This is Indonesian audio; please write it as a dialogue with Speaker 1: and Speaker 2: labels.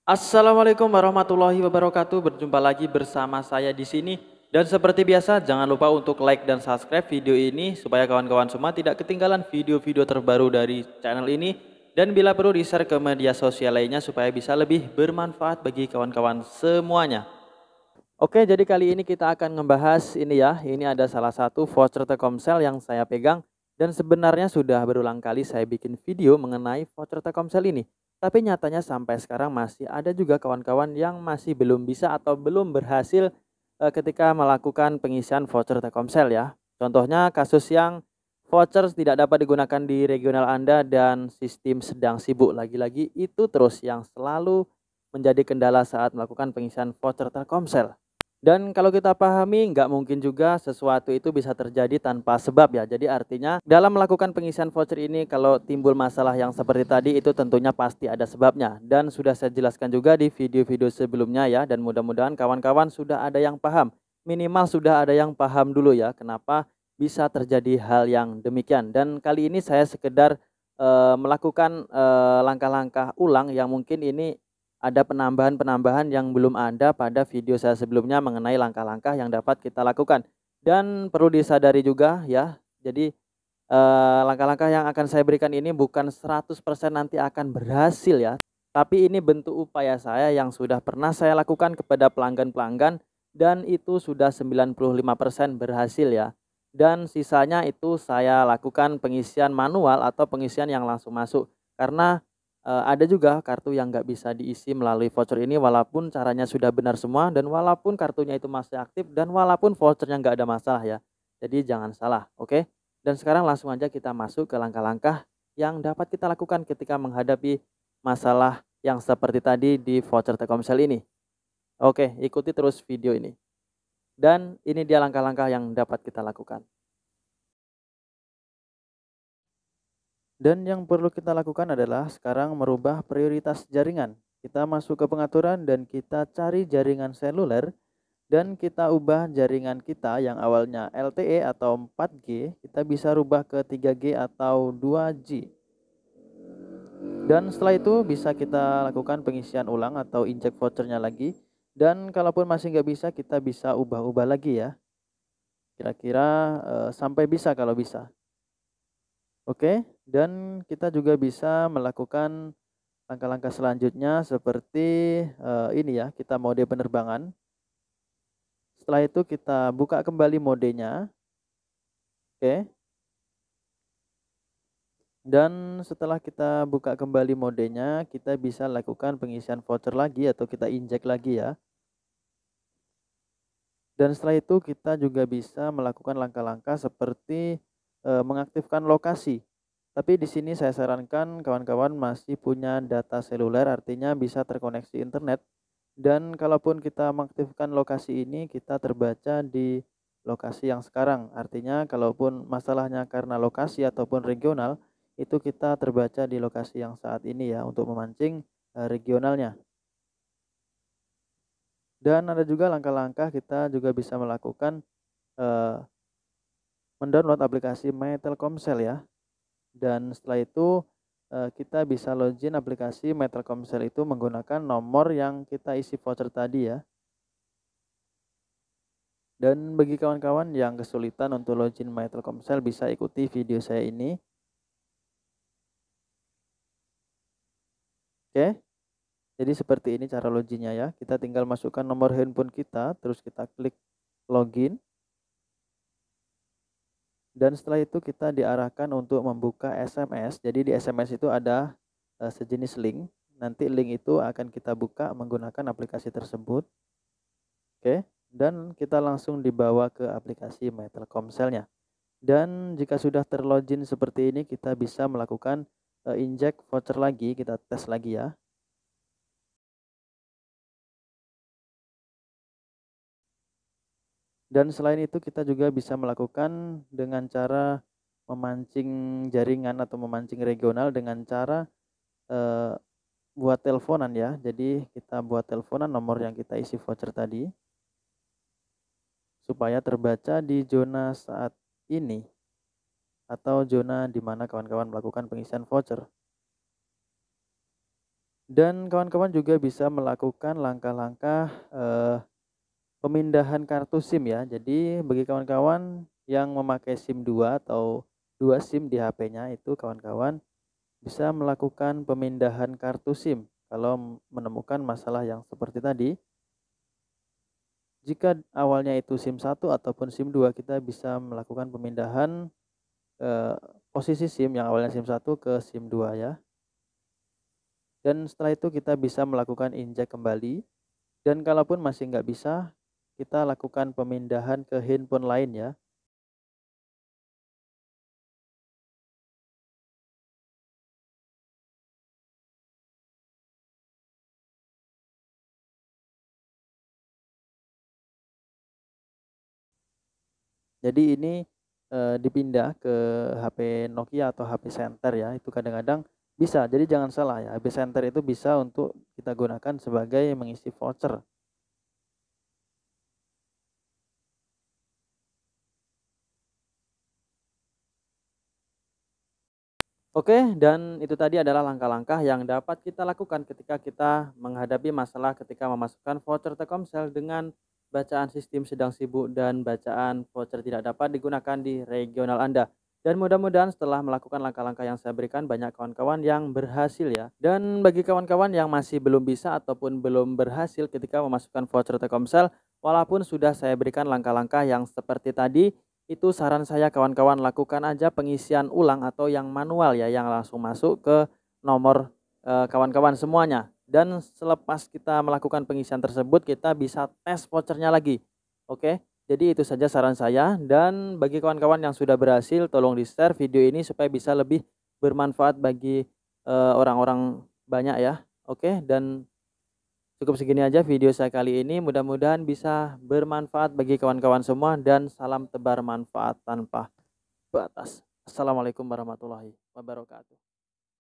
Speaker 1: Assalamualaikum warahmatullahi wabarakatuh. Berjumpa lagi bersama saya di sini. Dan seperti biasa, jangan lupa untuk like dan subscribe video ini supaya kawan-kawan semua tidak ketinggalan video-video terbaru dari channel ini. Dan bila perlu di-share ke media sosial lainnya supaya bisa lebih bermanfaat bagi kawan-kawan semuanya. Oke, jadi kali ini kita akan ngebahas ini ya. Ini ada salah satu voucher Telkomsel yang saya pegang dan sebenarnya sudah berulang kali saya bikin video mengenai voucher Telkomsel ini. Tapi nyatanya sampai sekarang masih ada juga kawan-kawan yang masih belum bisa atau belum berhasil ketika melakukan pengisian voucher Telkomsel ya. Contohnya kasus yang voucher tidak dapat digunakan di regional Anda dan sistem sedang sibuk lagi-lagi itu terus yang selalu menjadi kendala saat melakukan pengisian voucher Telkomsel. Dan kalau kita pahami, nggak mungkin juga sesuatu itu bisa terjadi tanpa sebab ya. Jadi artinya dalam melakukan pengisian voucher ini kalau timbul masalah yang seperti tadi itu tentunya pasti ada sebabnya. Dan sudah saya jelaskan juga di video-video sebelumnya ya. Dan mudah-mudahan kawan-kawan sudah ada yang paham. Minimal sudah ada yang paham dulu ya kenapa bisa terjadi hal yang demikian. Dan kali ini saya sekedar melakukan langkah-langkah ulang yang mungkin ini ada penambahan-penambahan yang belum ada pada video saya sebelumnya mengenai langkah-langkah yang dapat kita lakukan. Dan perlu disadari juga ya, jadi langkah-langkah yang akan saya berikan ini bukan 100% nanti akan berhasil ya, tapi ini bentuk upaya saya yang sudah pernah saya lakukan kepada pelanggan-pelanggan dan itu sudah 95% berhasil ya. Dan sisanya itu saya lakukan pengisian manual atau pengisian yang langsung masuk. Karena ada juga kartu yang nggak bisa diisi melalui voucher ini walaupun caranya sudah benar semua dan walaupun kartunya itu masih aktif dan walaupun vouchernya nggak ada masalah ya. Jadi jangan salah, oke? Dan sekarang langsung aja kita masuk ke langkah-langkah yang dapat kita lakukan ketika menghadapi masalah yang seperti tadi di voucher Telkomsel ini. Oke, ikuti terus video ini. Dan ini dia langkah-langkah yang dapat kita lakukan. Dan yang perlu kita lakukan adalah sekarang merubah prioritas jaringan. Kita masuk ke pengaturan dan kita cari jaringan seluler dan kita ubah jaringan kita yang awalnya LTE atau 4G, kita bisa rubah ke 3G atau 2G. Dan setelah itu bisa kita lakukan pengisian ulang atau injek vouchernya lagi. Dan kalaupun masih nggak bisa, kita bisa ubah-ubah lagi ya. Kira-kira sampai bisa kalau bisa. Oke, dan kita juga bisa melakukan langkah-langkah selanjutnya seperti ini ya, kita mode penerbangan. Setelah itu kita buka kembali modenya. Oke. Dan setelah kita buka kembali modenya, kita bisa lakukan pengisian voucher lagi atau kita injek lagi ya. Dan setelah itu kita juga bisa melakukan langkah-langkah seperti mengaktifkan lokasi. Tapi di sini saya sarankan kawan-kawan masih punya data seluler, artinya bisa terkoneksi internet. Dan kalaupun kita mengaktifkan lokasi ini, kita terbaca di lokasi yang sekarang. Artinya kalaupun masalahnya karena lokasi ataupun regional, itu kita terbaca di lokasi yang saat ini ya untuk memancing regionalnya. Dan ada juga langkah-langkah kita juga bisa melakukan eh, mendownload aplikasi My Telkomsel ya. Dan setelah itu kita bisa login aplikasi My Telkomsel itu menggunakan nomor yang kita isi voucher tadi ya. Dan bagi kawan-kawan yang kesulitan untuk login My Telkomsel bisa ikuti video saya ini. Oke. Jadi seperti ini cara loginnya ya. Kita tinggal masukkan nomor handphone kita, terus kita klik login. Dan setelah itu kita diarahkan untuk membuka SMS. Jadi di SMS itu ada sejenis link. Nanti link itu akan kita buka menggunakan aplikasi tersebut. Oke. Dan kita langsung dibawa ke aplikasi My Telkomselnya. Dan jika sudah terlogin seperti ini, kita bisa melakukan injek voucher lagi, kita tes lagi ya. Dan selain itu kita juga bisa melakukan dengan cara memancing jaringan atau memancing regional dengan cara eh, buat teleponan ya. Jadi kita buat teleponan nomor yang kita isi voucher tadi supaya terbaca di zona saat ini atau zona di mana kawan-kawan melakukan pengisian voucher. Dan kawan-kawan juga bisa melakukan langkah-langkah pemindahan kartu SIM ya. Jadi bagi kawan-kawan yang memakai SIM 2 atau 2 SIM di HP-nya itu kawan-kawan bisa melakukan pemindahan kartu SIM kalau menemukan masalah yang seperti tadi. Jika awalnya itu SIM 1 ataupun SIM 2 kita bisa melakukan pemindahan posisi SIM yang awalnya SIM 1 ke SIM 2 ya. Dan setelah itu kita bisa melakukan injek kembali. Dan kalaupun masih nggak bisa, kita lakukan pemindahan ke handphone lain ya. Jadi ini dipindah ke HP Nokia atau HP Center ya. Itu kadang-kadang bisa. Jadi jangan salah ya. HP Center itu bisa untuk kita gunakan sebagai mengisi voucher. Oke, dan itu tadi adalah langkah-langkah yang dapat kita lakukan ketika kita menghadapi masalah ketika memasukkan voucher Telkomsel dengan bacaan sistem sedang sibuk dan bacaan voucher tidak dapat digunakan di regional Anda. Dan mudah-mudahan setelah melakukan langkah-langkah yang saya berikan banyak kawan-kawan yang berhasil ya. Dan bagi kawan-kawan yang masih belum bisa ataupun belum berhasil ketika memasukkan voucher Telkomsel, walaupun sudah saya berikan langkah-langkah yang seperti tadi, itu saran saya kawan-kawan lakukan aja pengisian ulang atau yang manual ya, yang langsung masuk ke nomor kawan-kawan semuanya. Dan selepas kita melakukan pengisian tersebut, kita bisa tes vouchernya lagi. Oke, jadi itu saja saran saya. Dan bagi kawan-kawan yang sudah berhasil, tolong di-share video ini supaya bisa lebih bermanfaat bagi orang-orang banyak ya. Oke, dan cukup segini aja video saya kali ini, mudah-mudahan bisa bermanfaat bagi kawan-kawan semua dan salam tebar manfaat tanpa batas. Assalamualaikum warahmatullahi wabarakatuh.